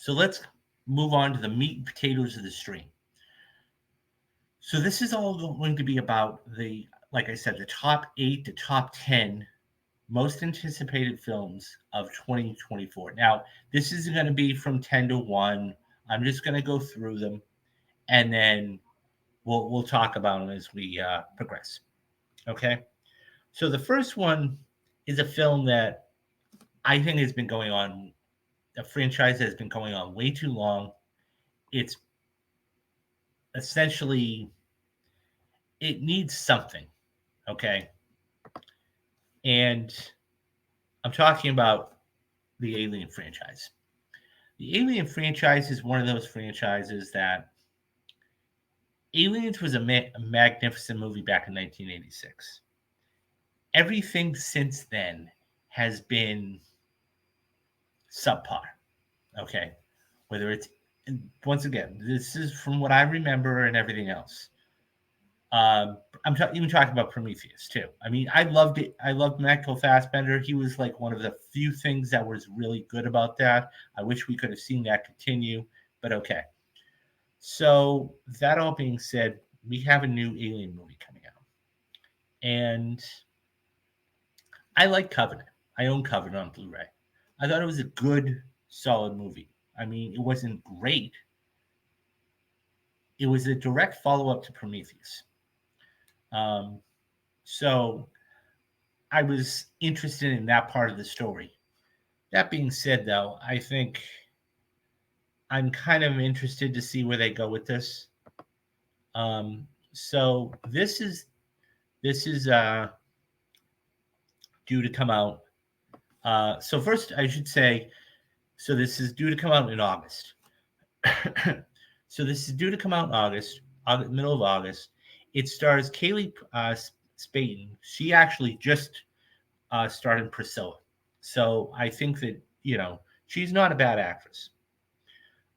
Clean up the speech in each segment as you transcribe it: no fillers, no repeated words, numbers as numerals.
So let's move on to the meat and potatoes of the stream. So this is all going to be about like I said, the top 8 to top 10 most anticipated films of 2024. Now, this isn't going to be from 10 to 1. I'm just going to go through them, and then we'll talk about them as we progress. Okay? So the first one is a film that I think has been going on, a franchise that has been going on way too long. It's essentially, it needs something, okay? And I'm talking about the Alien franchise. The Alien franchise is one of those franchises that Aliens was a magnificent movie back in 1986. Everything since then has been subpar, okay? Whether it's, once again, this is from what I remember and everything else. Even talking about Prometheus too. I mean, I loved it. I loved Michael Fassbender. He was like one of the few things that was really good about that. I wish we could have seen that continue, but okay. So that all being said, we have a new Alien movie coming out, and I like Covenant. I own Covenant on Blu-ray. I thought it was a good, solid movie. I mean, it wasn't great. It was a direct follow-up to Prometheus. Um, so I was interested in that part of the story. That being said, though, I think I'm kind of interested to see where they go with this. So this is due to come out. So first, I should say, so this is due to come out in August. So this is due to come out in middle of August. It stars Kaylee Spaten. She actually just starred in Priscilla. So I think that, she's not a bad actress.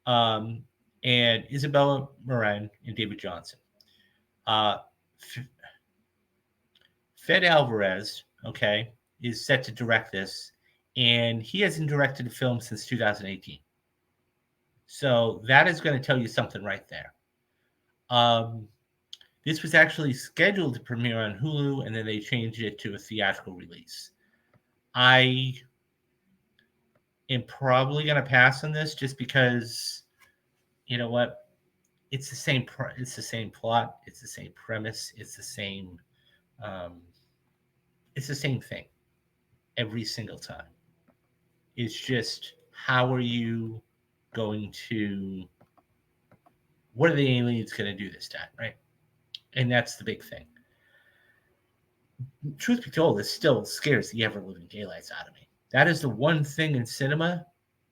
Um, and Isabella Moran and David Johnson. Uh, Fede Alvarez, okay, is set to direct this, and he hasn't directed a film since 2018. So that is going to tell you something right there. Um, this was actually scheduled to premiere on Hulu, and then they changed it to a theatrical release. I am probably going to pass on this just because, you know what? It's the same. It's the same plot. It's the same premise. It's the same. Um, it's the same thing every single time. It's just, how are you going to? What are the aliens going to do this time, right? And that's the big thing. Truth be told, it still scares the ever living daylights out of me. That is the one thing in cinema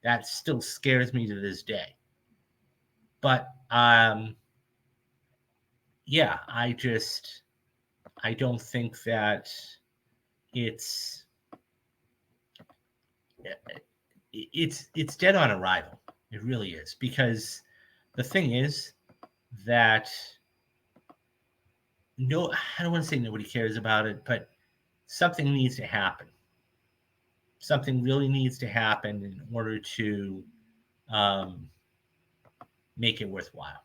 that still scares me to this day. But yeah, I don't think that it's it's dead on arrival. It really is, because the thing is that no, I don't want to say nobody cares about it, but something needs to happen. Something really needs to happen in order to um, make it worthwhile.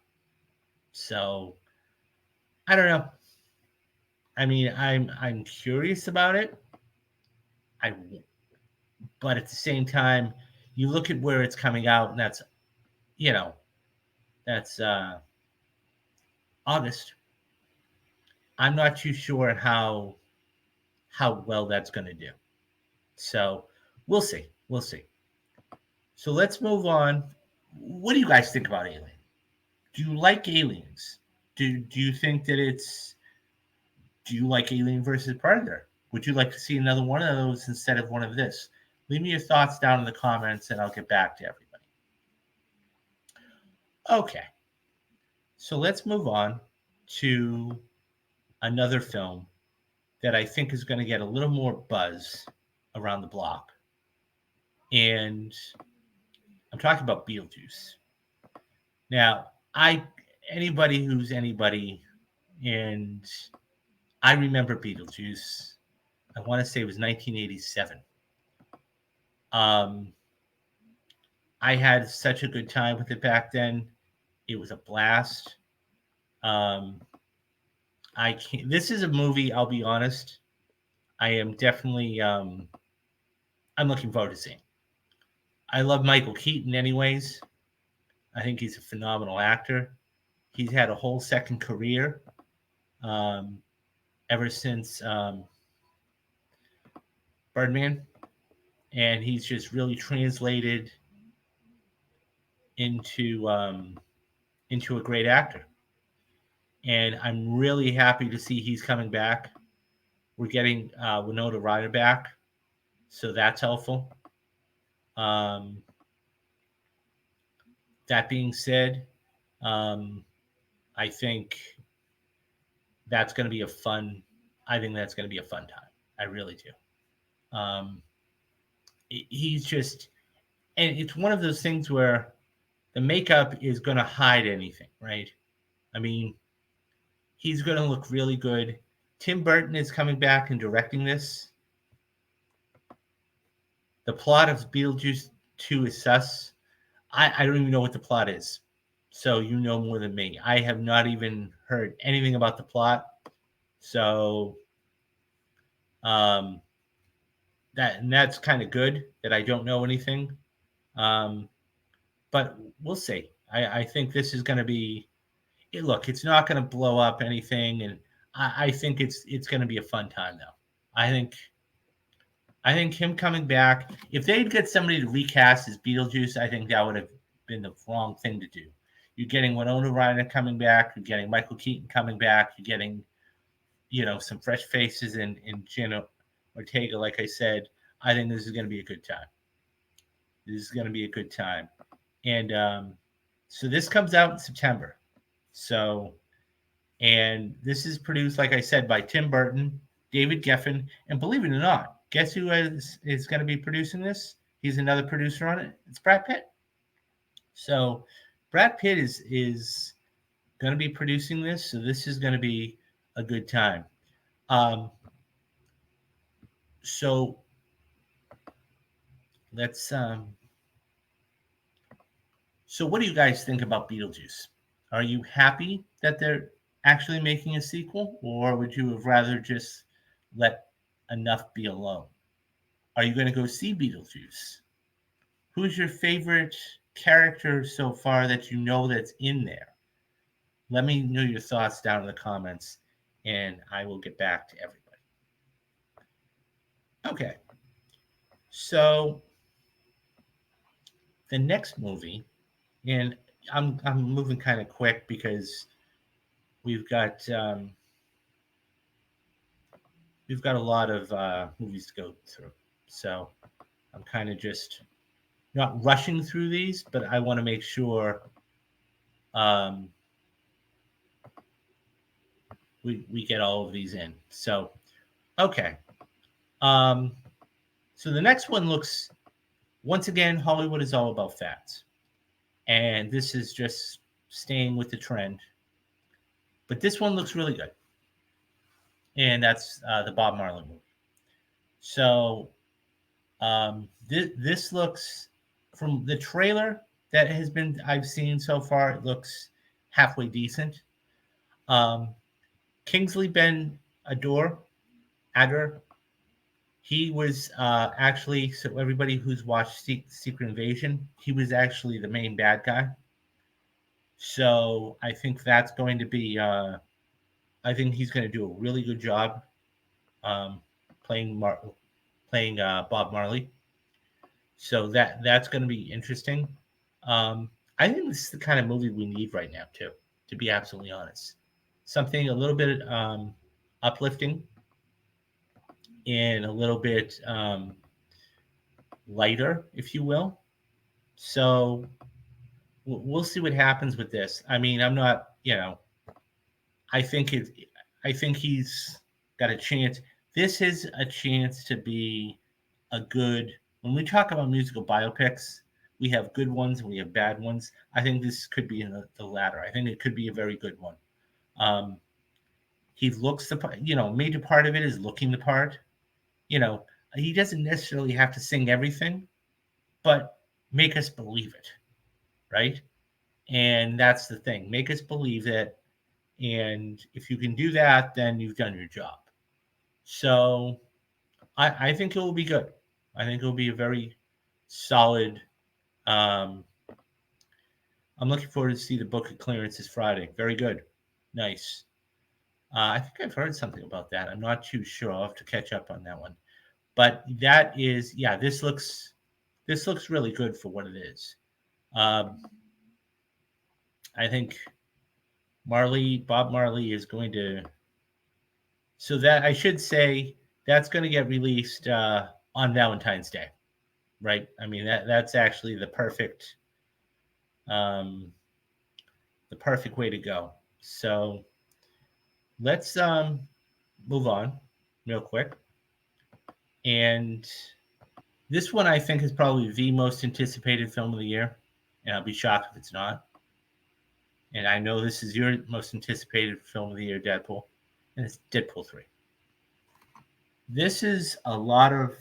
So I don't know. I mean, I'm curious about it. I But at the same time, you look at where it's coming out, and you know that's August. I'm not too sure how well that's going to do. So we'll see. We'll see. So let's move on. What do you guys think about Alien? Do you like Aliens? Do you think that it's do you like Alien versus Predator? Would you like to see another one of those instead of one of this? Leave me your thoughts down in the comments, and I'll get back to everybody. Okay, so let's move on to another film that I think is going to get a little more buzz around the block. And I'm talking about Beetlejuice. Now, anybody who's anybody, and I remember Beetlejuice. I want to say it was 1987. Um, I had such a good time with it back then. It was a blast. Um, I can't. This is a movie. I'll be honest. I am definitely. I'm looking forward to seeing. I love Michael Keaton, anyways. I think he's a phenomenal actor. He's had a whole second career um, ever since Birdman, and he's just really translated into into a great actor. And I'm really happy to see he's coming back. We're getting Winona Ryder back, so that's helpful. Um, that being said, um, I think that's going to be a fun. I think that's going to be a fun time. I really do. Um, he's just, and it's one of those things where the makeup is going to hide anything, right? I mean, he's going to look really good. Tim Burton is coming back and directing this. The plot of Beetlejuice 2 is sus. I don't even know what the plot is. So you know more than me. I have not even heard anything about the plot. So um, that's kind of good that I don't know anything. Um, but we'll see. I think this is going to be. Look, it's not going to blow up anything, and I think it's going to be a fun time though. I think I think him coming back. If they'd get somebody to recast as Beetlejuice, I think that would have been the wrong thing to do. You're getting Winona Ryder coming back. You're getting Michael Keaton coming back. You're getting some fresh faces in Jenna Ortega. Like I said, I think this is going to be a good time. This is going to be a good time. And so this comes out in September. So, and this is produced, like I said, by Tim Burton, David Geffen, and believe it or not, guess who is going to be producing this? He's another producer on it. It's Brad Pitt. So, Brad Pitt is going to be producing this. So this is going to be a good time. Um, so let's So, what do you guys think about Beetlejuice? Are you happy that they're actually making a sequel, or would you have rather just let enough be alone? Are you going to go see Beetlejuice? Who's your favorite character so far that you know that's in there? Let me know your thoughts down in the comments, and I will get back to everybody. Okay, so the next movie, and I'm moving kind of quick because we've got we've got a lot of movies to go through. So I'm kind of just not rushing through these, but I want to make sure um, we get all of these in. So, okay. Um, so the next one looks, once again, Hollywood is all about fads. And this is just staying with the trend. But this one looks really good. And that's the Bob Marley movie. So this looks, from the trailer that has been I've seen so far, it looks halfway decent. Um, Kingsley Ben Adder, he was actually, so everybody who's watched Secret Invasion, he was actually the main bad guy. So I think that's going to be. I think he's going to do a really good job um, playing Bob Marley. So that's going to be interesting. I think this is the kind of movie we need right now, too, to be absolutely honest. Something a little bit uplifting and a little bit lighter, if you will. So we'll see what happens with this. I mean, I'm not, I think it, I think he's got a chance. This is a chance to be a good. When we talk about musical biopics, we have good ones and we have bad ones. I think this could be in the latter. I think it could be a very good one. Um, he looks the part. Major part of it is looking the part. He doesn't necessarily have to sing everything, but make us believe it, right? And that's the thing. Make us believe it. And if you can do that, then you've done your job. So I think it will be good. I think it will be a very solid. Um, I'm looking forward to see the book of clearances Friday. Very good. Nice. I think I've heard something about that. I'm not too sure. I'll have to catch up on that one. But that is, yeah, this looks really good for what it is. Um, I think Bob Marley is going to. So that I should say that's going to get released on Valentine's Day, right? I mean that's actually um, the perfect way to go. So let's move on real quick. And this one I think is probably the most anticipated film of the year, and I'll be shocked if it's not. And I know this is your most anticipated film of the year, Deadpool, and it's Deadpool 3. This is a lot of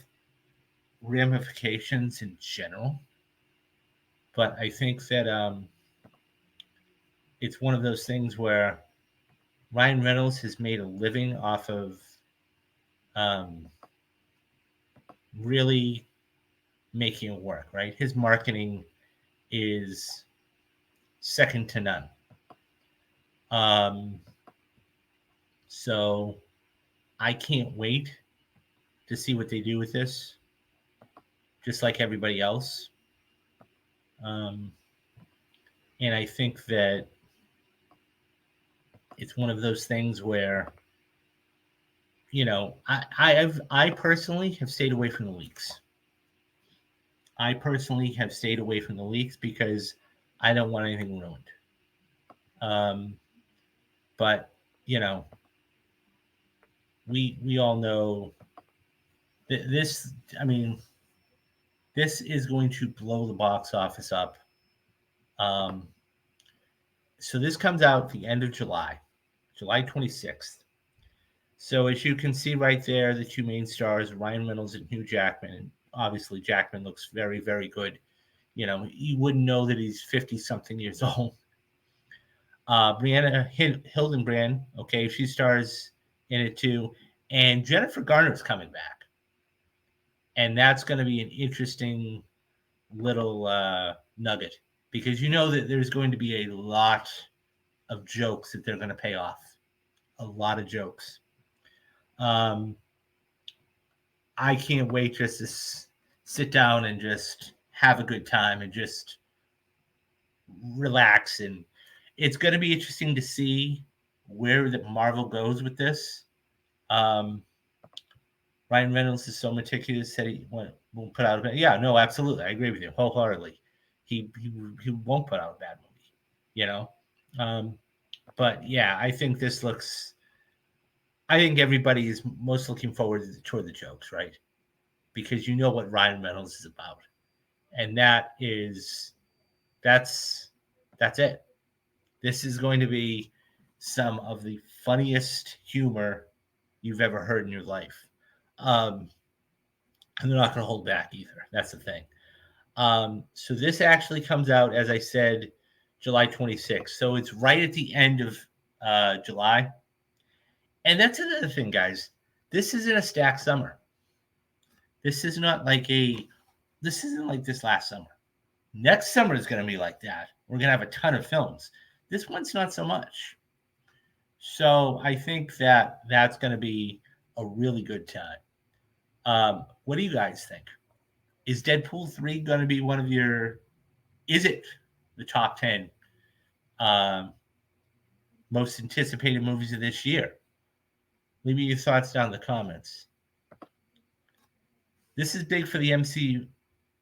ramifications in general, but I think that it's one of those things where Ryan Reynolds has made a living off of um, really making it work, right? His marketing is second to none. Um, so I can't wait to see what they do with this, just like everybody else. Um, and I think that it's one of those things where, I personally have stayed away from the leaks. I personally have stayed away from the leaks because I don't want anything ruined. Um, but you know, we all know that this. I mean, this is going to blow the box office up. Um, so this comes out the end of July, July 26th. So as you can see right there, the two main stars, Ryan Reynolds and Hugh Jackman. And obviously, Jackman looks very, very good. You wouldn't know that he's 50 something years old. Brianna Hildenbrand, okay, she stars in it too. And Jennifer Garner's coming back. And that's going to be an interesting little nugget because you know that there's going to be a lot of jokes that they're going to pay off. A lot of jokes. Um, I can't wait just to sit down and just have a good time and just relax. And it's going to be interesting to see where the Marvel goes with this. Um, Ryan Reynolds is so meticulous that he won't put out a bad. Yeah, no, absolutely, I agree with you wholeheartedly. He won't put out a bad movie, you know. Um, but yeah, I think this looks. I think everybody is most looking forward toward the jokes, right? Because you know what Ryan Reynolds is about, and that's that's it. This is going to be some of the funniest humor you've ever heard in your life. Um, and they're not going to hold back either. That's the thing. So this actually comes out, as I said, July 26th. So it's right at the end of July. And that's another thing, guys. This isn't a stacked summer. This is not like this isn't like this last summer. Next summer is going to be like that. We're going to have a ton of films. This one's not so much. So I think that that's going to be a really good time. What do you guys think? Is Deadpool 3 going to be one of your, is it the top 10 um, most anticipated movies of this year? Leave me your thoughts down in the comments. This is big for the MCU.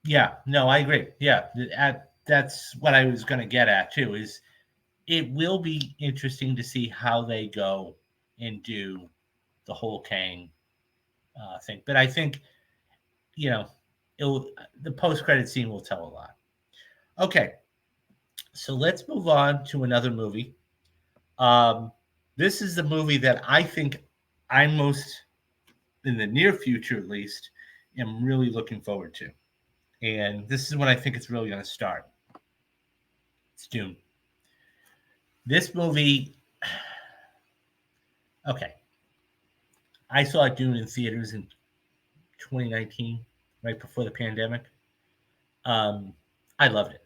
Yeah, no, I agree. Yeah, that's what I was going to get at too. Is it will be interesting to see how they go and do the whole Kang thing. But I think the post credit scene will tell a lot. Okay, so let's move on to another movie. This is the movie that I think I'm most, in the near future at least, am really looking forward to. And this is when I think it's really going to start. It's Dune. This movie, okay. I saw Dune in theaters in 2019, right before the pandemic. Um, I loved it.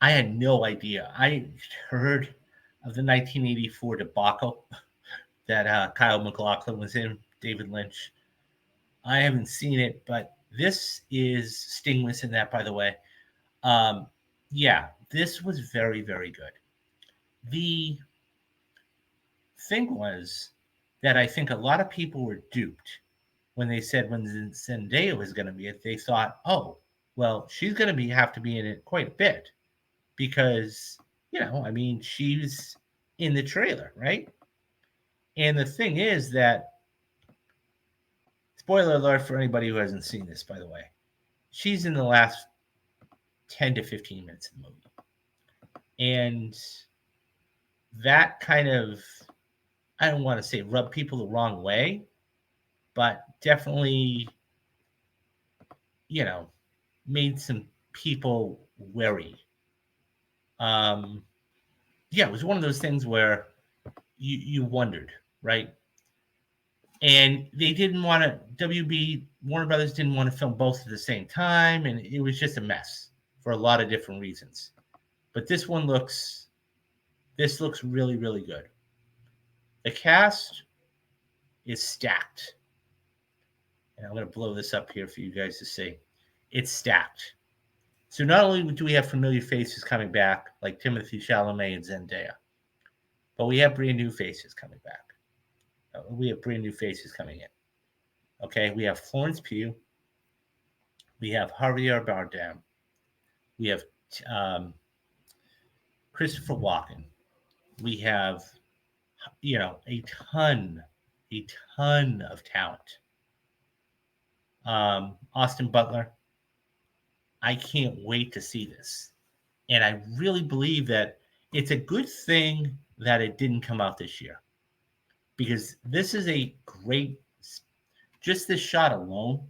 I had no idea. I heard of the 1984 debacle that Kyle MacLachlan was in, David Lynch. I haven't seen it, but this is Sting was in that, by the way. Um, yeah, this was very, very good. The thing was that I think a lot of people were duped when they said when Zendaya was going to be it. They thought, oh, well, she's going to have to be in it quite a bit because I mean, she's in the trailer, right? And the thing is that, spoiler alert for anybody who hasn't seen this, by the way, she's in the last 10 to 15 minutes of the movie. And that kind of, I don't want to say rub people the wrong way, but definitely, made some people wary. Um, yeah, it was one of those things where you wondered, right? And they didn't want to, WB, Warner Brothers didn't want to film both at the same time, and it was just a mess for a lot of different reasons. But this looks really, really good. The cast is stacked. And I'm going to blow this up here for you guys to see. It's stacked. So not only do we have familiar faces coming back, like Timothée Chalamet and Zendaya, but we have brand new faces coming back. We have brand new faces coming in. Okay, we have Florence Pugh. We have Javier Bardem. We have Christopher Walken. We have, a ton of talent. Austin Butler. I can't wait to see this. And I really believe that it's a good thing that it didn't come out this year because this is a great, just this shot alone.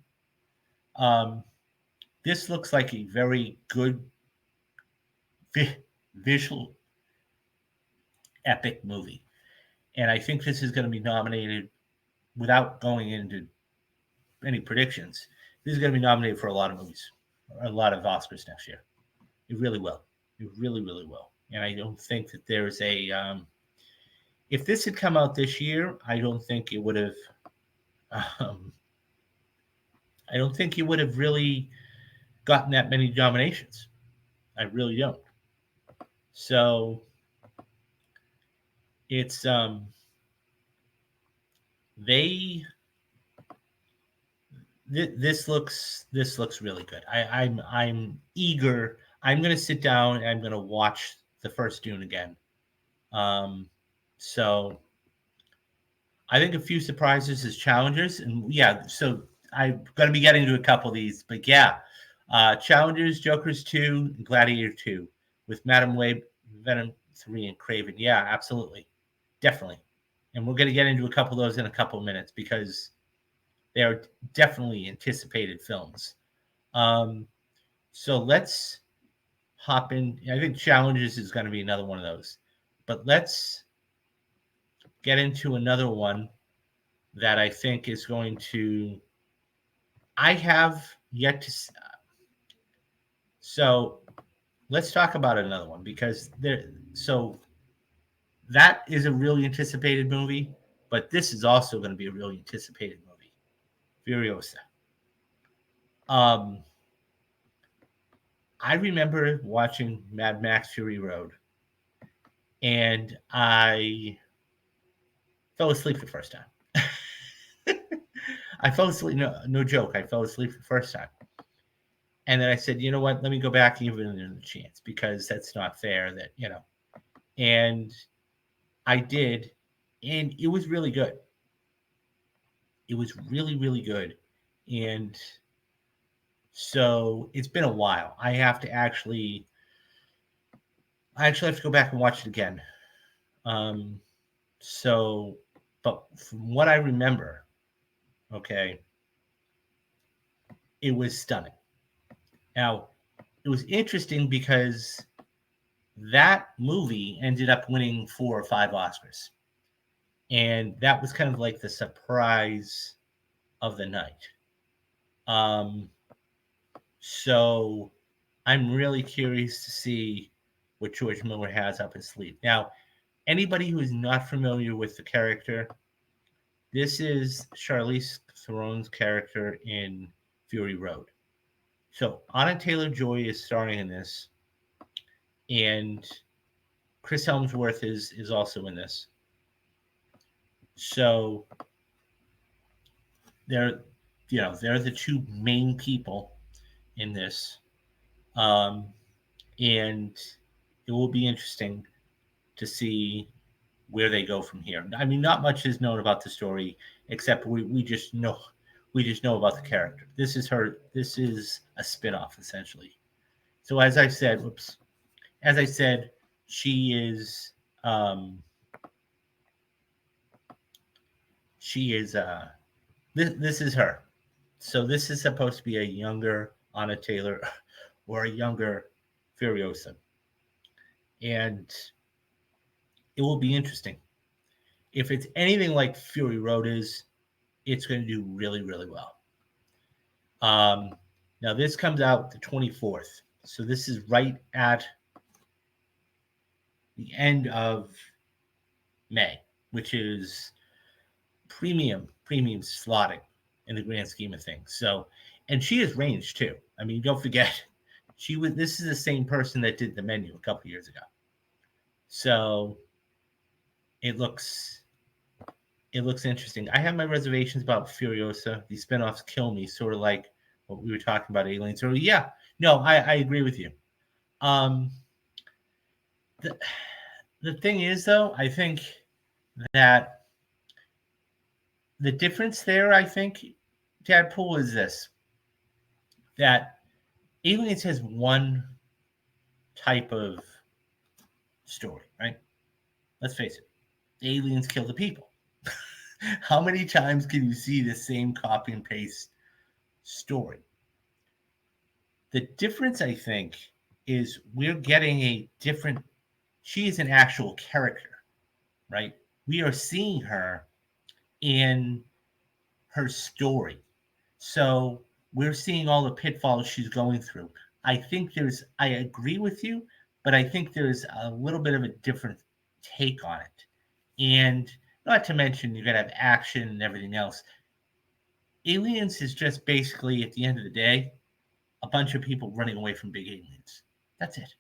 This looks like a very good visual epic movie. And I think this is going to be nominated without going into any predictions. This is going to be nominated for a lot of movies, a lot of Oscars next year. It really will. It really, really will. And I don't think that there's if this had come out this year, I don't think it would have. I don't think it would have really gotten that many nominations. I really don't. So it's they this looks really good. I'm eager. I'm gonna sit down and I'm gonna watch the first Dune again. So I think a few surprises as challengers, and yeah, so I'm gonna be getting to a couple of these, but yeah, challengers, Jokers 2, and Gladiator 2 with Madam Web, Venom 3, and Craven. Yeah, absolutely, definitely, and we're gonna get into a couple of those in a couple of minutes because they are definitely anticipated films. So let's hop in. I think Challenges is going to be another one of those. But let's get into another one that I think is going to. I have yet to. So let's talk about another one because there. So that is a really anticipated movie, but this is also going to be a really anticipated movie, Furiosa. Um, I remember watching Mad Max Fury Road, and I fell asleep the first time. I fell asleep. No joke. I fell asleep the first time, and then I said, you know what? Let me go back and give it another chance because that's not fair. And I did, and it was really good. It was really, really good, and so it's been a while. I actually have to go back and watch it again. Um, so, but from what I remember, okay, it was stunning. Now, it was interesting because that movie ended up winning 4 or 5 Oscars. And that was kind of like the surprise of the night. Um, so I'm really curious to see what George Miller has up his sleeve. Now, anybody who is not familiar with the character, this is Charlize Theron's character in Fury Road. So Anna Taylor-Joy is starring in this, and Chris Hemsworth is also in this. So they're they're the two main people in this, um, and it will be interesting to see where they go from here. I mean, not much is known about the story except we just know about the character. This is her. This is a spinoff essentially. So as I said, she is she is this is her. So this is supposed to be a younger Anna Taylor or a younger Furiosa, and it will be interesting. If it's anything like Fury Road is, it's going to do really, really well. Um, Now this comes out the 24th, so this is right at the end of May, which is premium slotting in the grand scheme of things. So, and she has range too. I mean, don't forget, she was. This is the same person that did The Menu a couple years ago. So it looks interesting. I have my reservations about Furiosa. These spinoffs kill me, sort of like what we were talking about Aliens. Or yeah, no, I agree with you. Um, the the thing is, though, I think that the difference there, I think, Deadpool is this: that Aliens has one type of story, right? Let's face it, aliens kill the people. How many times can you see the same copy and paste story? The difference, I think, is we're getting a different. She is an actual character, right? We are seeing her in her story. So we're seeing all the pitfalls she's going through. I agree with you, but I think there's a little bit of a different take on it. And not to mention, you're going to have action and everything else. Aliens is just basically, at the end of the day, a bunch of people running away from big aliens. That's it.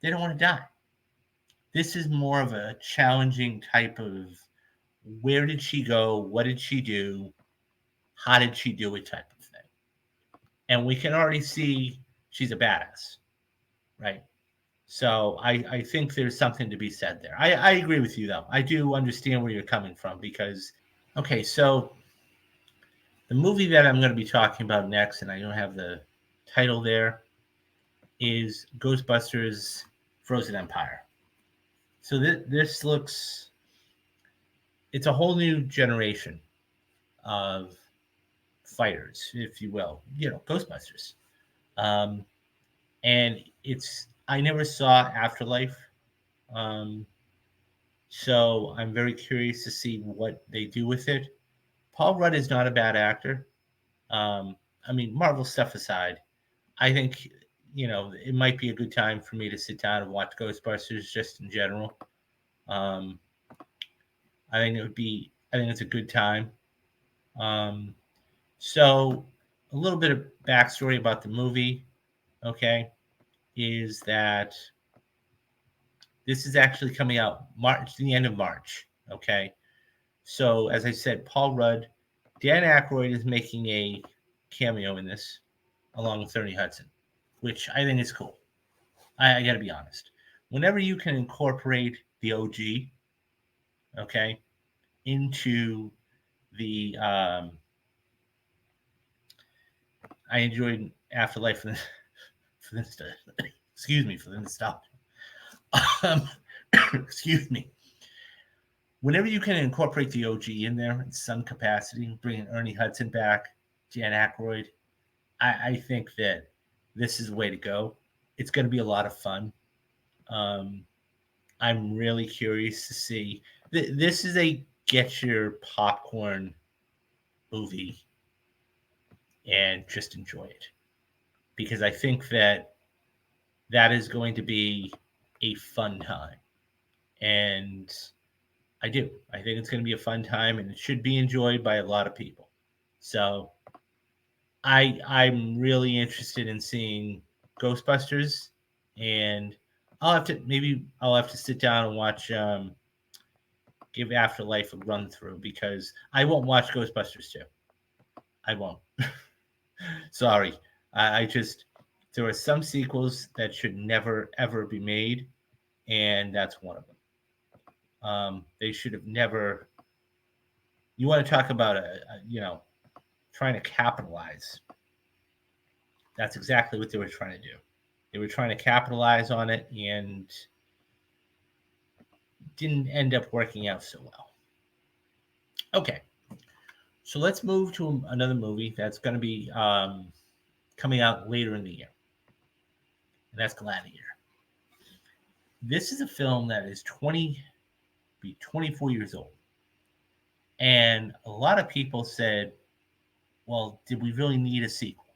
They don't want to die. This is more of a challenging type of where did she go? What did she do? How did she do it type of thing. And we can already see she's a badass, right? So I think there's something to be said there. I agree with you, though. I do understand where you're coming from because, okay, so the movie that I'm going to be talking about next, and I don't have the title there, is Ghostbusters Frozen Empire. So this looks, it's a whole new generation of fighters, if you will, Ghostbusters. Um, and I never saw Afterlife. Um, so I'm very curious to see what they do with it. Paul Rudd is not a bad actor. I mean, Marvel stuff aside, I think it might be a good time for me to sit down and watch Ghostbusters just in general. Um, I think it's a good time. Um, so a little bit of backstory about the movie, okay, is that this is actually coming out the end of March, okay. So as I said, Paul Rudd, Dan Aykroyd is making a cameo in this, along with Ernie Hudson, which I think is cool. I got to be honest. Whenever you can incorporate the OG, okay, into the I enjoyed Afterlife for the excuse me for the nostalgia. Um, excuse me. Whenever you can incorporate the OG in there in some capacity, bringing Ernie Hudson back, Jan Aykroyd, I think that this is the way to go. It's going to be a lot of fun. Um, I'm really curious to see. This is a get your popcorn movie and just enjoy it, because I think that that is going to be a fun time. And I do. I think it's going to be a fun time, and it should be enjoyed by a lot of people. So I'm really interested in seeing Ghostbusters, and I'll have to sit down and watch give Afterlife a run through, because I won't watch Ghostbusters 2. I won't. Sorry. I just there are some sequels that should never ever be made, and that's one of them. They should have never. You want to talk about trying to capitalize? That's exactly what they were trying to do. They were trying to capitalize on it, and didn't end up working out so well. Okay, so let's move to another movie that's going to be coming out later in the year, and that's Gladiator. This is a film that is 24 years old, and a lot of people said, "Well, did we really need a sequel?"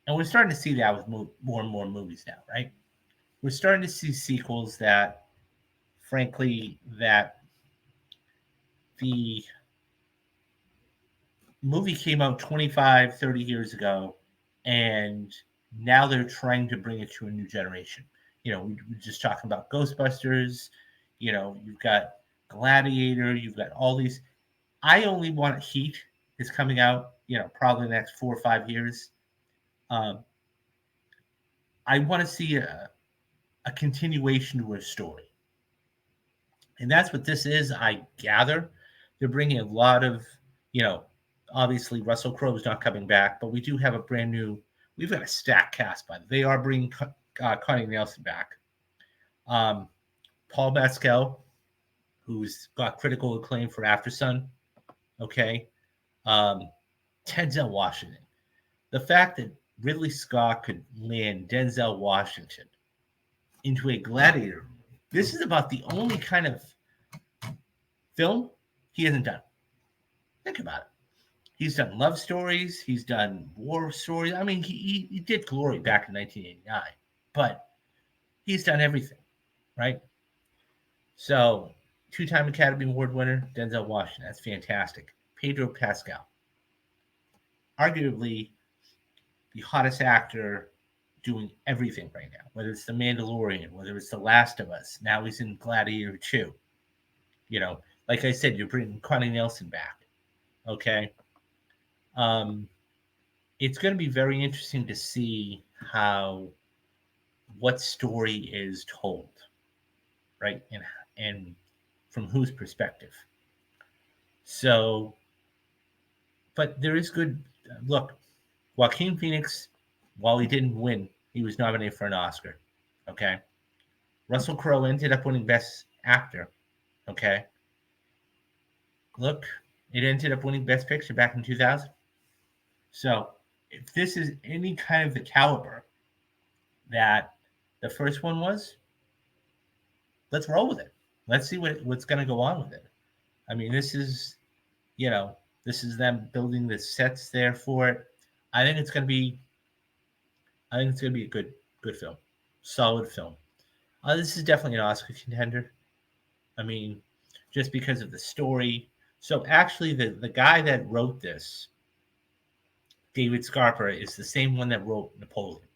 And we're starting to see that with more and more movies now, right? We're starting to see sequels that, frankly, that the movie came out 25, 30 years ago, and now they're trying to bring it to a new generation. We were just talking about Ghostbusters. You've got Gladiator. You've got all these. I Only Want Heat is coming out, probably the next 4 or 5 years. Um, I want to see a continuation to a story. And that's what this is, I gather. They're bringing a lot of, you know, obviously Russell Crowe is not coming back, but we do have a brand new, we've got a stacked cast, by the way. They are bringing Connie Nielsen back. Um, Paul Mescal, who's got critical acclaim for Aftersun. Okay. Um, Denzel Washington. The fact that Ridley Scott could land Denzel Washington into a Gladiator, this is about the only kind of film he hasn't done. Think about it. He's done love stories. He's done war stories. I mean, he did Glory back in 1989, but he's done everything, right? So, two-time Academy Award winner, Denzel Washington. That's fantastic. Pedro Pascal, arguably the hottest actor doing everything right now, whether it's The Mandalorian, whether it's The Last of Us. Now he's in Gladiator 2. Like I said, you're bringing Connie Nielsen back. Okay. Um, it's going to be very interesting to see what story is told, right? And from whose perspective. So, but there is good look. Joaquin Phoenix, while he didn't win, he was nominated for an Oscar. Okay. Russell Crowe ended up winning Best Actor. Okay. Look, it ended up winning Best Picture back in 2000. So, if this is any kind of the caliber that the first one was, let's roll with it. Let's see what's going to go on with it. I mean, you know, this is them building the sets there for it. I think it's going to be, I think it's going to be a good film, solid film. This is definitely an Oscar contender. I mean, just because of the story. So actually, the guy that wrote this, David Scarpa, is the same one that wrote Napoleon.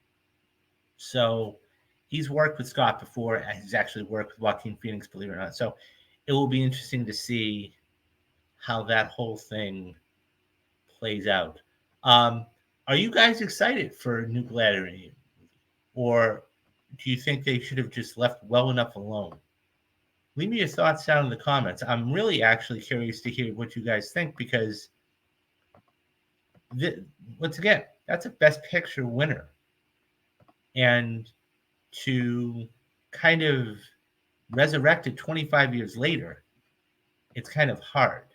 So he's worked with Scott before. He's actually worked with Joaquin Phoenix, believe it or not. So it will be interesting to see how that whole thing plays out. Um, are you guys excited for a new Gladiator, or do you think they should have just left well enough alone? Leave me your thoughts down in the comments. I'm really actually curious to hear what you guys think, because once again, that's a Best Picture winner, and to kind of resurrect it 25 years later, it's kind of hard.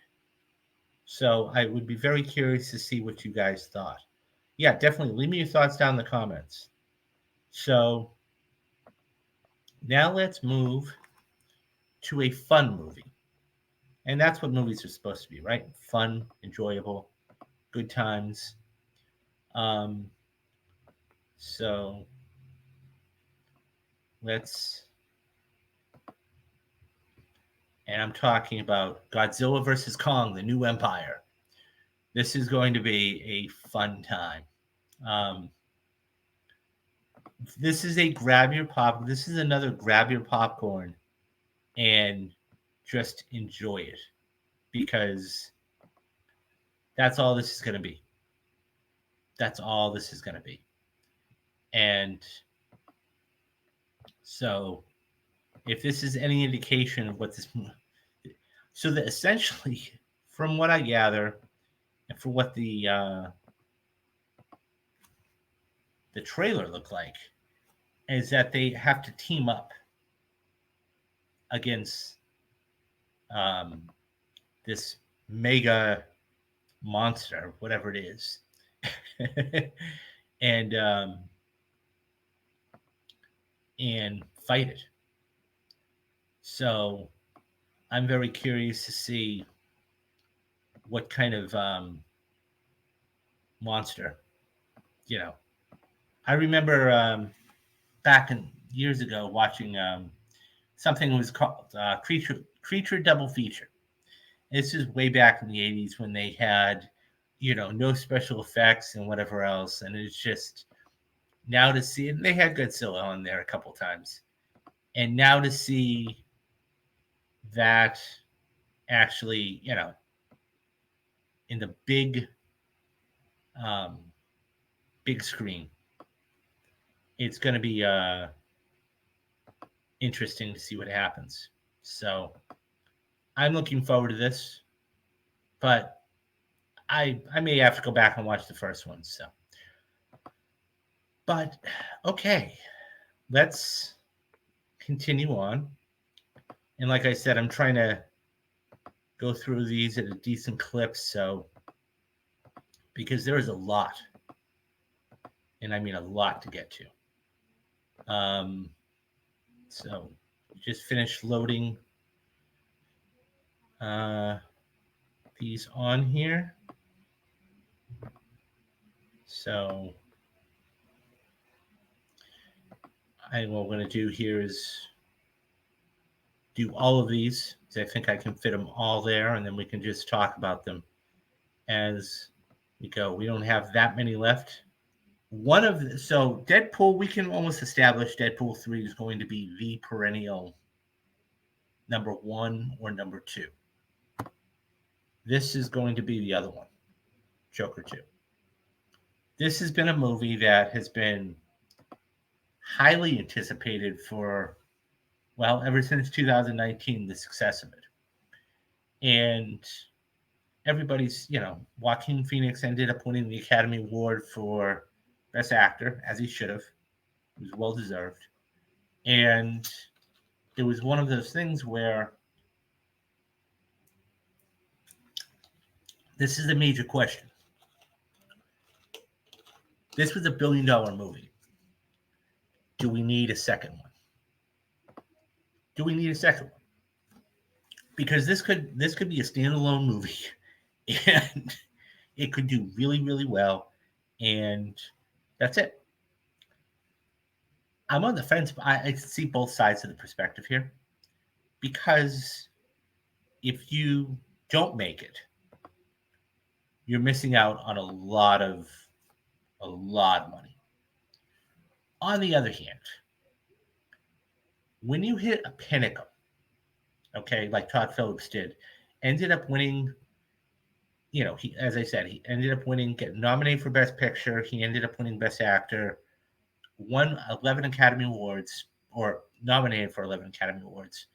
So I would be very curious to see what you guys thought. Yeah, definitely. Leave me your thoughts down in the comments. So now let's move to a fun movie. And that's what movies are supposed to be, right? Fun, enjoyable, good times. Um, so let's, and I'm talking about Godzilla versus Kong, the New Empire. This is going to be a fun time. Um, this is a grab your pop. This is another grab your popcorn and just enjoy it because that's all this is going to be. That's all this is going to be. And so, if this is any indication of what this, so that essentially, from what I gather, and for what the trailer looked like, is that they have to team up against um, this mega monster, whatever it is, and and fight it. So I'm very curious to see what kind of monster. You know, I remember back in years ago watching something that was called Creature Double Feature. This is way back in the '80s when they had, no special effects and whatever else, and it's just now to see. And they had Godzilla on there a couple times, and now to see that actually, in the um, big screen, it's going to be interesting to see what happens. So I'm looking forward to this, but I may have to go back and watch the first one. So, but okay, let's continue on. And like I said, I'm trying to go through these at a decent clip, so because there is a lot, and I mean a lot to get to. So just finished loading these on here. So what we're going to do here is do all of these because I think I can fit them all there, and then we can just talk about them as we go. We don't have that many left. So Deadpool, we can almost establish Deadpool 3 is going to be the perennial number one or number two. This is going to be the other one, Joker 2. This has been a movie that has been highly anticipated for, well, ever since 2019, the success of it. And everybody's, Joaquin Phoenix ended up winning the Academy Award for Best Actor, as he should have. It was well deserved. And it was one of those things where this is a major question. This was $1 billion movie. Do we need a second one? Do we need a second one? Because this could be a standalone movie, and it could do really, really well, and that's it. I'm on the fence. But I see both sides of the perspective here, because if you don't make it, you're missing out on a lot of money. On the other hand, when you hit a pinnacle, okay, like Todd Phillips did, ended up winning. As I said, he ended up winning, getting nominated for Best Picture. He ended up winning Best Actor, won 11 Academy Awards, or nominated for 11 Academy Awards.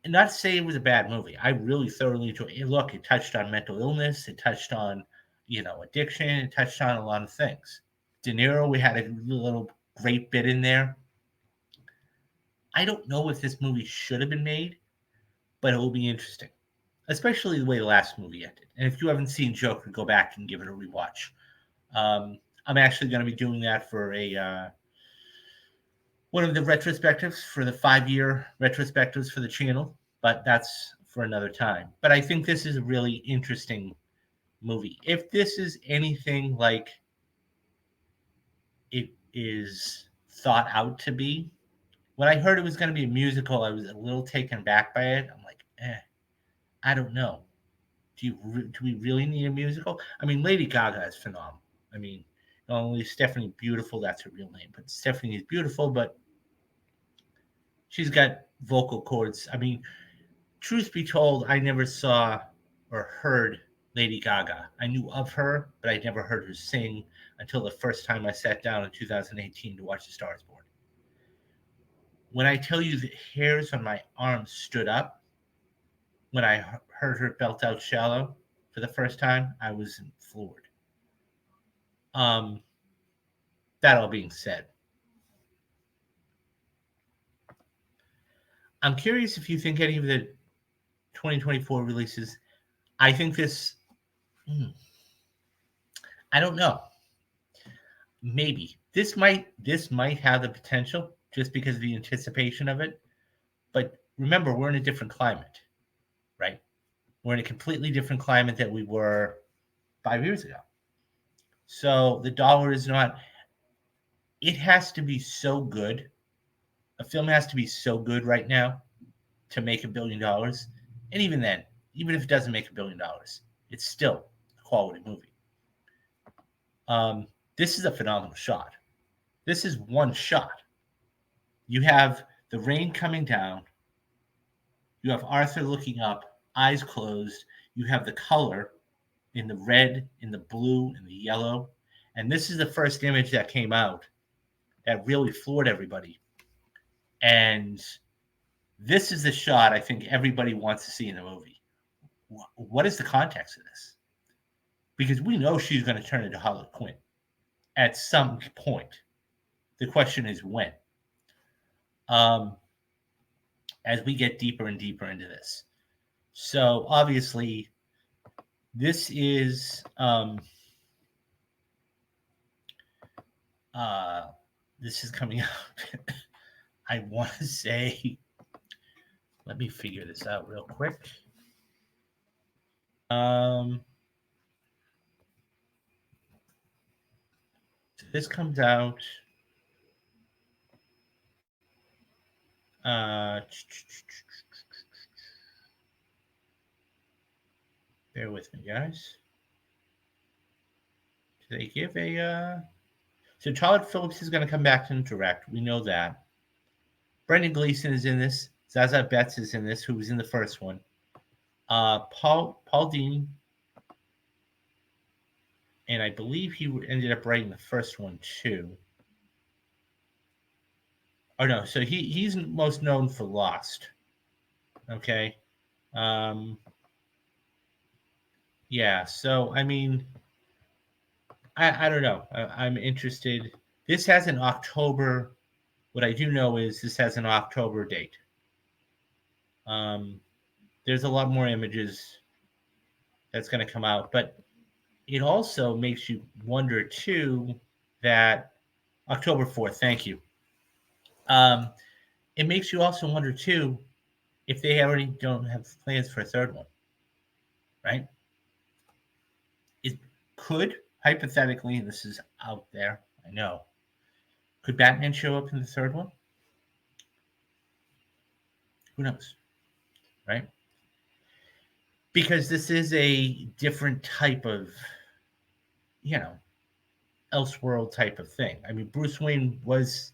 And not to say it was a bad movie. I really thoroughly enjoyed it. Look, it touched on mental illness. It touched on, addiction. It touched on a lot of things. De Niro, we had a little great bit in there. I don't know if this movie should have been made, but it will be interesting, especially the way the last movie ended. And if you haven't seen Joker, go back and give it a rewatch. I'm actually going to be doing that for one of the retrospectives for the 5-year retrospectives for the channel, but that's for another time. But I think this is a really interesting movie. If this is anything like it is thought out to be, when I heard it was going to be a musical, I was a little taken back by it. I'm like, I don't know. Do we really need a musical? I mean, Lady Gaga is phenomenal. I mean, not only is Stephanie beautiful, that's her real name, but Stephanie is beautiful, but she's got vocal cords. I mean, truth be told, I never saw or heard Lady Gaga. I knew of her, but I never heard her sing until the first time I sat down in 2018 to watch The Star is Born. When I tell you the hairs on my arms stood up when I heard her belt out Shallow for the first time, I was floored. That all being said, I'm curious if you think any of the 2024 releases. I think this. I don't know. Maybe this might have the potential just because of the anticipation of it. But remember, we're in a different climate, right? We're in a completely different climate that we were 5 years ago. So the dollar is not. It has to be so good. A film has to be so good right now to make $1 billion. And even then, even if it doesn't make $1 billion, it's still a quality movie. This is a phenomenal shot. This is one shot. You have the rain coming down. You have Arthur looking up, eyes closed. You have the color in the red, in the blue, in the yellow. And this is the first image that came out that really floored everybody. And this is the shot I think everybody wants to see in the movie. What is the context of this? Because we know she's going to turn into Harley Quinn at some point. The question is when. As we get deeper and deeper into this. So obviously, this is coming out. I want to say, let me figure this out real quick. This comes out. Bear with me, guys. Do they give a? So Todd Phillips is going to come back and direct. We know that. Brendan Gleeson is in this. Zaza Betts is in this, who was in the first one. Paul Dean, and I believe he ended up writing the first one too. Oh no, so he's most known for Lost. Okay. Yeah, so I mean, I don't know. I'm interested. This has an October. What I do know is this has an October date. There's a lot more images that's going to come out, but it also makes you wonder too that October 4th. Thank you. It makes you also wonder too if they already don't have plans for a third one, right? It could hypothetically, and this is out there, I know. Could Batman show up in the third one? Who knows, right? Because this is a different type of, Elseworld type of thing. I mean, Bruce Wayne was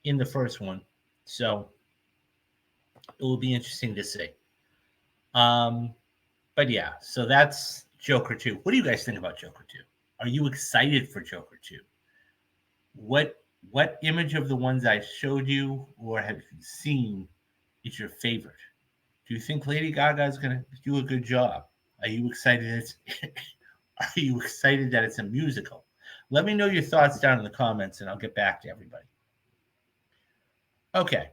in the first one, so it will be interesting to see. But yeah, so that's Joker 2. What do you guys think about Joker 2? Are you excited for Joker 2? What image of the ones I showed you or have you seen is your favorite? Do you think Lady Gaga is going to do a good job? Are you excited? Are you excited that it's a musical? Let me know your thoughts down in the comments, and I'll get back to everybody. Okay.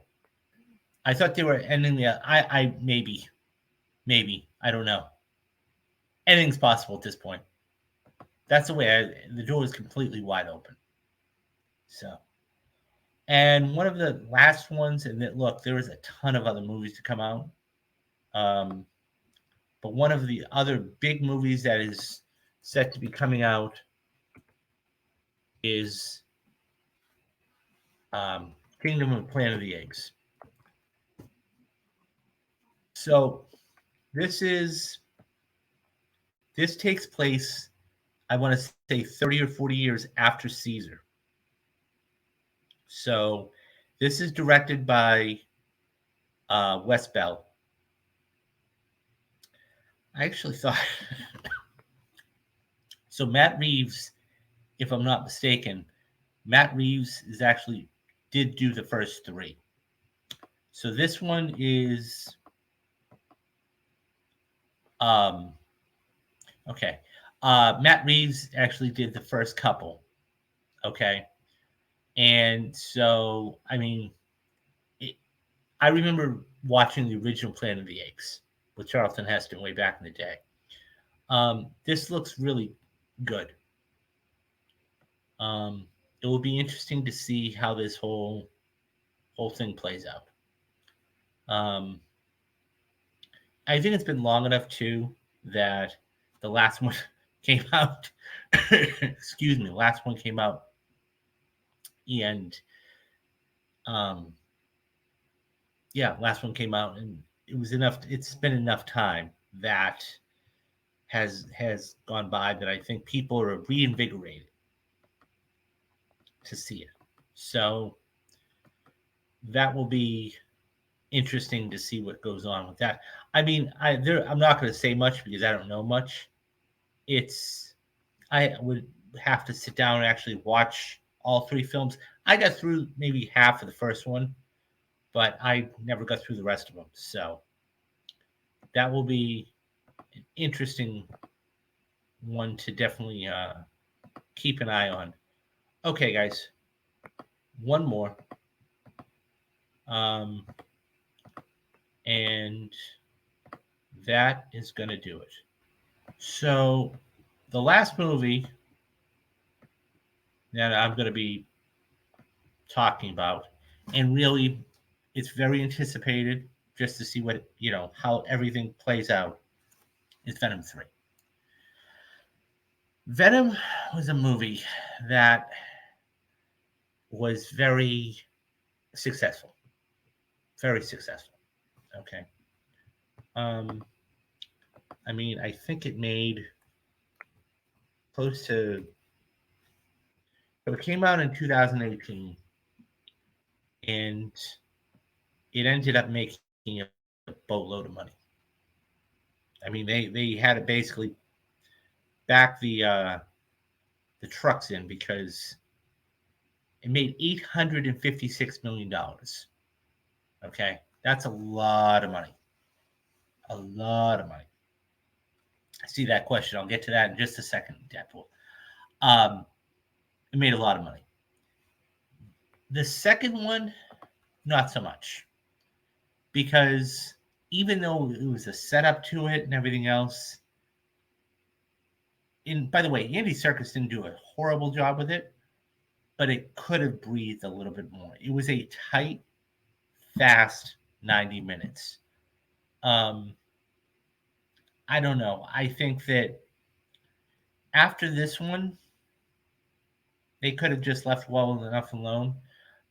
I thought they were ending the. I maybe I don't know. Anything's possible at this point. That's the way the door is completely wide open. So, and one of the last ones, and that look, there is a ton of other movies to come out. Um, but one of the other big movies that is set to be coming out is Kingdom of Planet of the Apes. So this takes place, I want to say 30 or 40 years after Caesar. So this is directed by Wes Bell. I actually thought so. Matt Reeves, if I'm not mistaken, Matt Reeves is actually did do the first three. So this one is um okay. Matt Reeves actually did the first couple. Okay. And so I mean I remember watching the original Planet of the Apes with Charlton Heston way back in the day. This looks really good. It will be interesting to see how this whole thing plays out. Um, I think it's been long enough too that the last one came out. Excuse me, the last one came out, and um, yeah, last one came out, and it was enough. It's been enough time that has gone by that I think people are reinvigorated to see it. So that will be interesting to see what goes on with that. I mean, I'm not going to say much because I don't know much. It's I would have to sit down and actually watch all three films. I got through maybe half of the first one, but I never got through the rest of them. So that will be an interesting one to definitely keep an eye on. Okay, guys, one more. Um, and that is going to do it. So, the last movie that I'm going to be talking about, and really, it's very anticipated just to see what, how everything plays out, is Venom 3. Venom was a movie that was very successful. Very successful. Okay. Um, I mean, I think it made close to. It came out in 2018, and it ended up making a boatload of money. I mean, they had to basically back the trucks in because it made $856 million. Okay, that's a lot of money. A lot of money. I see that question. I'll get to that in just a second, Deadpool. Um, it made a lot of money. The second one, not so much, because even though it was a setup to it and everything else, and by the way, Andy Serkis didn't do a horrible job with it, but it could have breathed a little bit more. It was a tight, fast 90 minutes. Um, I don't know. I think that after this one, they could have just left well enough alone.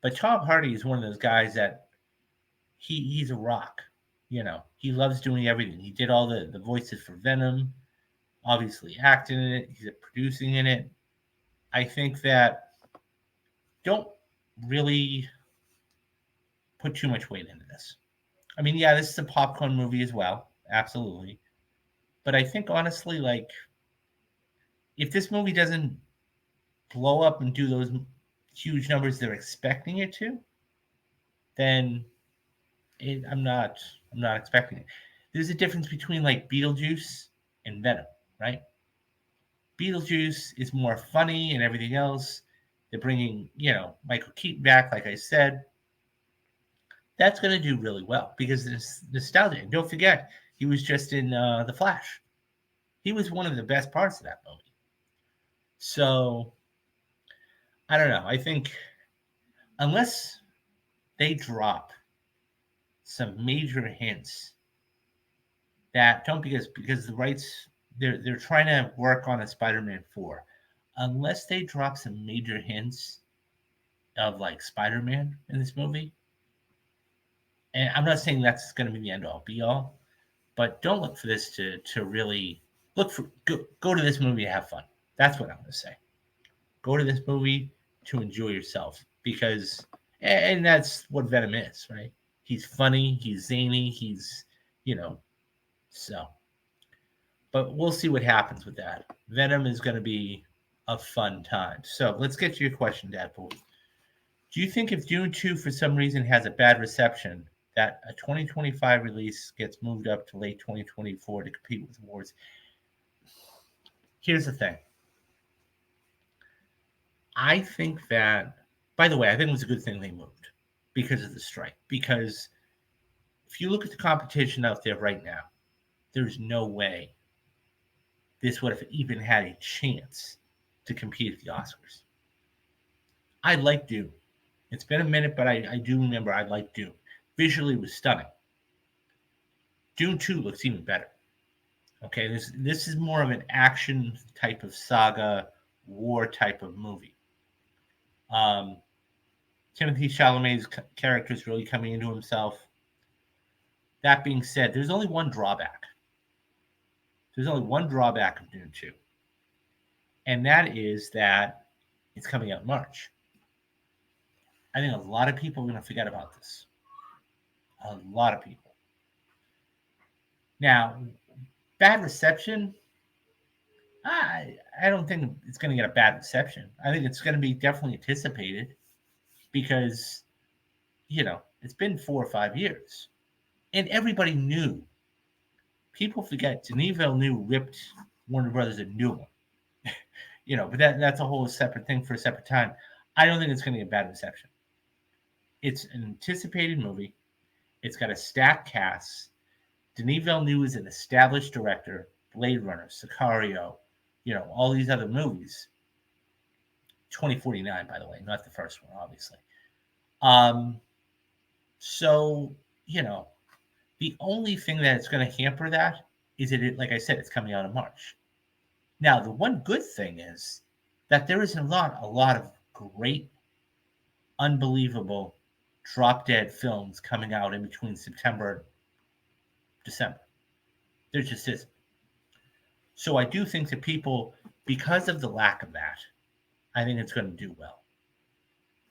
But Tom Hardy is one of those guys that he's a rock. He loves doing everything. He did all the voices for Venom, obviously acting in it. He's producing in it. I think that don't really put too much weight into this. I mean, yeah, this is a popcorn movie as well, absolutely. But I think honestly, like, if this movie doesn't blow up and do those huge numbers they're expecting it to, then I'm not expecting it. There's a difference between like Beetlejuice and Venom, right? Beetlejuice is more funny and everything else. They're bringing, Michael Keaton back, like I said. That's going to do really well because it's nostalgia. And don't forget, he was just in The Flash. He was one of the best parts of that movie. So I don't know. I think unless they drop some major hints that don't because the rights they're trying to work on a Spider-Man 4. Unless they drop some major hints of like Spider-Man in this movie, and I'm not saying that's going to be the end all be all, but don't look for this to really go to this movie to have fun. That's what I'm going to say. Go to this movie to enjoy yourself because, and that's what Venom is, right? He's funny, he's zany, he's, you know, so. But we'll see what happens with that. Venom is going to be a fun time. So let's get to your question, Deadpool. Do you think if Dune 2 for some reason has a bad reception, that a 2025 release gets moved up to late 2024 to compete with Wars? Here's the thing. I think that, by the way, I think it was a good thing they moved because of the strike. Because if you look at the competition out there right now, there's no way this would have even had a chance to compete at the Oscars. I like Dune. It's been a minute, but I do remember I liked Dune. Visually, it was stunning. Dune 2 looks even better. Okay, this is more of an action type of saga, war type of movie. Um, Timothy Chalamet's character is really coming into himself. That being said, there's only one drawback. There's only one drawback of Dune 2, and that is that it's coming out in March. I think a lot of people are going to forget about this. A lot of people. Now, bad reception, I don't think it's going to get a bad reception. I think it's going to be definitely anticipated because, it's been 4 or 5 years. And everybody knew. People forget Denis Villeneuve ripped Warner Brothers a new one. But that's a whole separate thing for a separate time. I don't think it's going to get a bad reception. It's an anticipated movie. It's got a stacked cast. Denis Villeneuve is an established director. Blade Runner, Sicario, all these other movies. 2049, by the way, not the first one, obviously. So, the only thing that's going to hamper that is that like I said, it's coming out in March. Now, the one good thing is that there is a lot of great, unbelievable, drop dead films coming out in between September and December. There just isn't. So I do think that people, because of the lack of that, I think it's going to do well.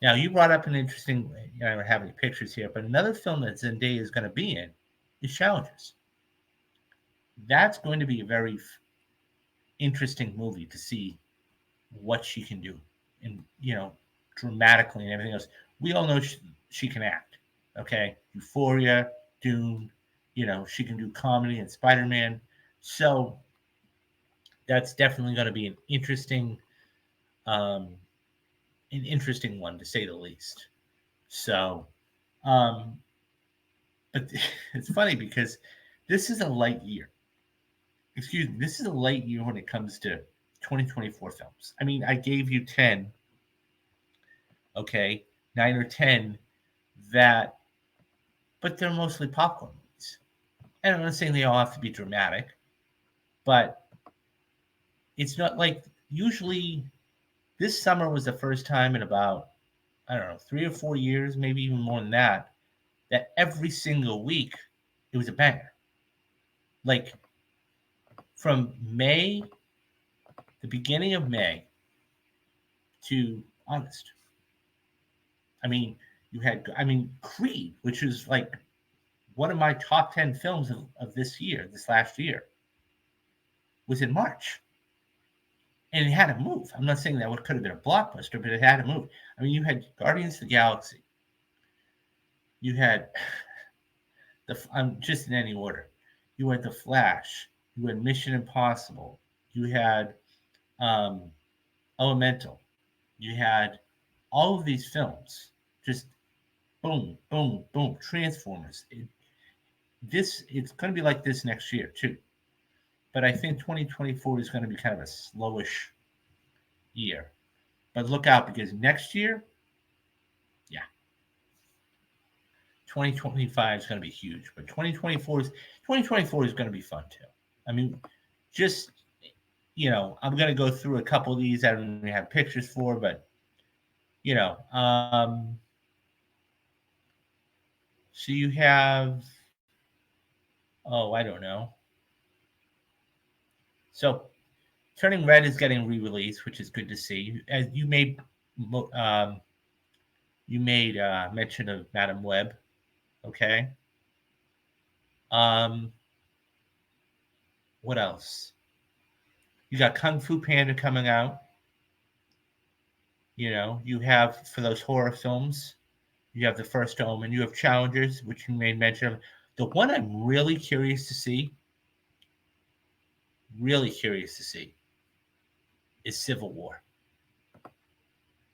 Now, you brought up an interesting, I don't have any pictures here, but another film that Zendaya is going to be in is Challengers. That's going to be a very interesting movie to see what she can do, and dramatically and everything else. We all know she can act. Okay, Euphoria, Dune. She can do comedy and Spider-Man. So that's definitely going to be an interesting one to say the least. So, but it's funny because this is a light year. Excuse me, this is a light year when it comes to 2024 films. I mean, I gave you 10, okay, 9 or 10 that, but they're mostly popcorn movies. And I'm not saying they all have to be dramatic, but it's not like usually this summer was the first time in about, I don't know, 3 or 4 years, maybe even more than that every single week it was a banger. Like from May, the beginning of May to August. I mean, Creed, which was like one of my top 10 films of this last year, was in March. And it had to move. I'm not saying that could have been a blockbuster, but it had to move. I mean, you had Guardians of the Galaxy. You had I'm just in any order. You had The Flash. You had Mission Impossible. You had Elemental. You had all of these films. Just boom, boom, boom. Transformers. It's going to be like this next year too. But I think 2024 is going to be kind of a slowish year. But look out, because next year, yeah, 2025 is going to be huge. But 2024 is going to be fun too. I mean, just I'm going to go through a couple of these I don't even have pictures for, but you know, um, so you have, oh, I don't know. So Turning Red is getting re-released, which is good to see. As um, you made mention of Madam Web, okay? Um, what else? You got Kung Fu Panda coming out. You have for those horror films. You have The First Omen. You have Challengers, which you made mention of. The one I'm really curious to see, is Civil War.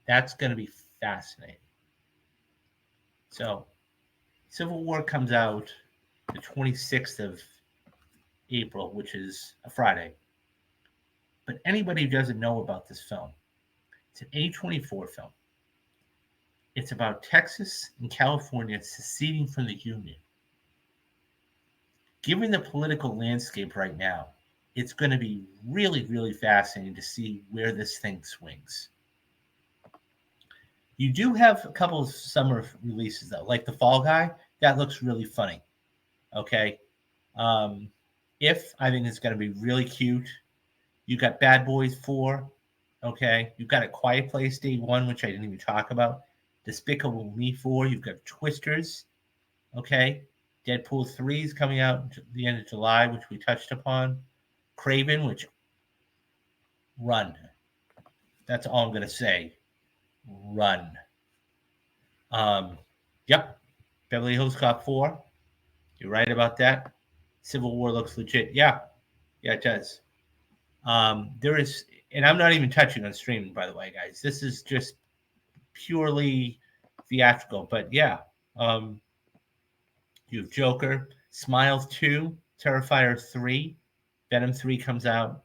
That's going to be fascinating. So, Civil War comes out the 26th of April, which is a Friday. But anybody who doesn't know about this film, it's an A24 film. It's about Texas and California seceding from the Union. Given the political landscape right now, it's going to be really, really fascinating to see where this thing swings. You do have a couple of summer releases, though, like The Fall Guy. That looks really funny. Okay. Um, if I think it's going to be really cute. You got Bad Boys 4. Okay. You've got A Quiet Place Day 1, which I didn't even talk about. Despicable Me 4. You've got Twisters. Okay. Deadpool 3 is coming out the end of July, which we touched upon. Craven, which run. That's all I'm going to say. Run. Yep. Beverly Hills Cop 4. You're right about that. Civil War looks legit. Yeah. Yeah, it does. There is, and I'm not even touching on streaming, by the way, guys. This is just purely theatrical. But yeah, you have Joker, Smiles 2, Terrifier 3, Venom 3 comes out.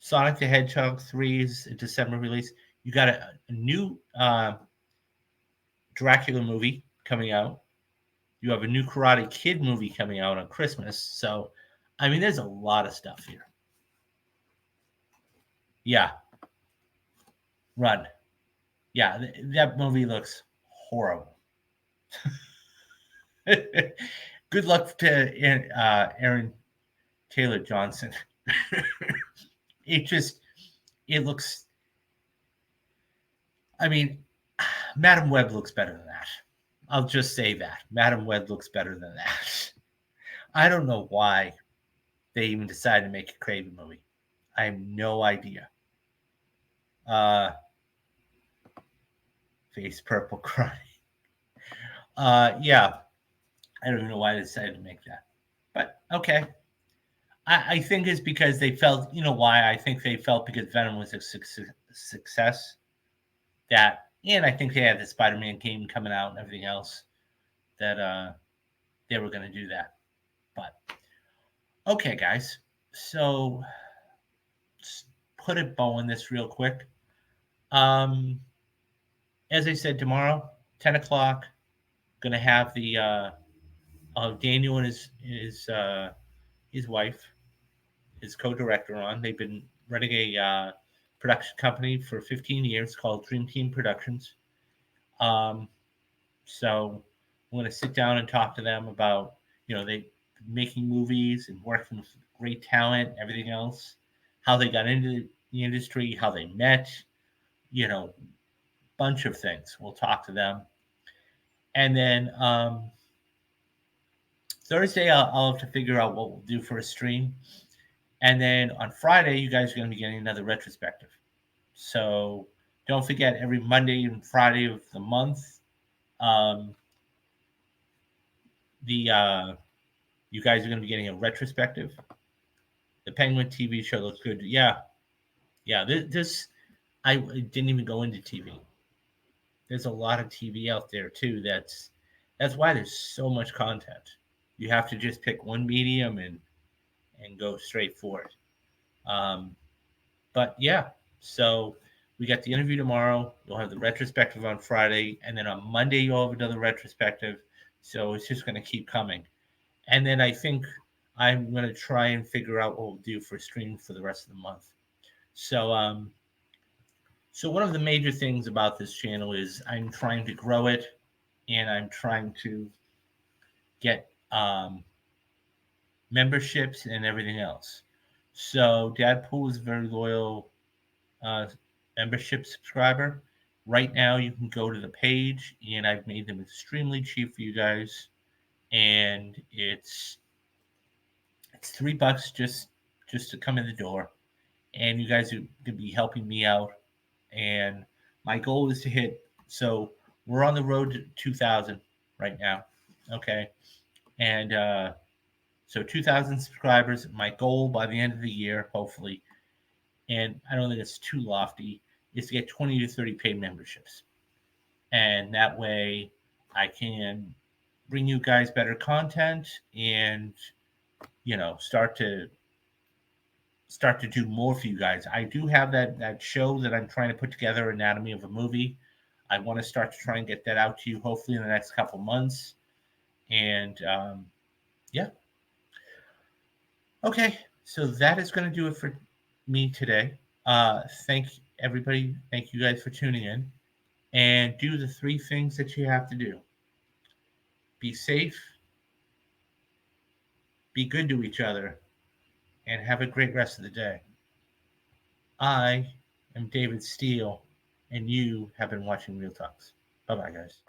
Sonic the Hedgehog 3 is a December release. You got a new Dracula movie coming out. You have a new Karate Kid movie coming out on Christmas. So, I mean, there's a lot of stuff here. Yeah. Run. Yeah, that movie looks horrible. Good luck to Aaron Taylor Johnson. It looks. I mean, Madam Web looks better than that. I'll just say that Madam Web looks better than that. I don't know why they even decided to make a Craven movie. I have no idea. Face purple crying. Yeah, I don't even know why they decided to make that, but okay. I think it's because they felt, why? I think they felt because Venom was a success. And I think they had the Spider-Man game coming out and everything else that they were going to do that. But okay, guys. So let's put a bow on this real quick. As I said, tomorrow, 10 o'clock, going to have the Daniel and his wife, his co-director on. They've been running a production company for 15 years called Dream Team Productions. So I'm going to sit down and talk to them about, they making movies and working with great talent, everything else, how they got into the industry, how they met, bunch of things. We'll talk to them. And then Thursday, I'll have to figure out what we'll do for a stream. And then on Friday, you guys are going to be getting another retrospective. So don't forget, every Monday and Friday of the month, you guys are going to be getting a retrospective. The Penguin TV show looks good. Yeah. This I didn't even go into TV. There's a lot of TV out there too. That's why there's so much content. You have to just pick one medium and go straight for it. But But yeah, so we got the interview tomorrow. You'll have the retrospective on Friday, and then on Monday you'll have another retrospective. So it's just going to keep coming. And then I think I'm going to try and figure out what we'll do for streaming for the rest of the month. So so one of the major things about this channel is I'm trying to grow it, and I'm trying to get memberships and everything else. So Dadpool is a very loyal uh, membership subscriber. Right now, you can go to the page, and I've made them extremely cheap for you guys, and it's $3 just to come in the door, and you guys are gonna be helping me out. And my goal is to hit. So we're on the road to 2,000 right now, okay, and so 2,000 subscribers. My goal by the end of the year, hopefully, and I don't think it's too lofty, is to get 20 to 30 paid memberships. And that way I can bring you guys better content and, start to do more for you guys. I do have that show that I'm trying to put together, Anatomy of a Movie. I want to start to try and get that out to you hopefully in the next couple months. And yeah. Okay, so that is going to do it for me today. Thank everybody. Thank you guys for tuning in. And do the 3 things that you have to do: be safe, be good to each other, and have a great rest of the day. I am David Steele, and you have been watching Real Talks. Bye bye, guys.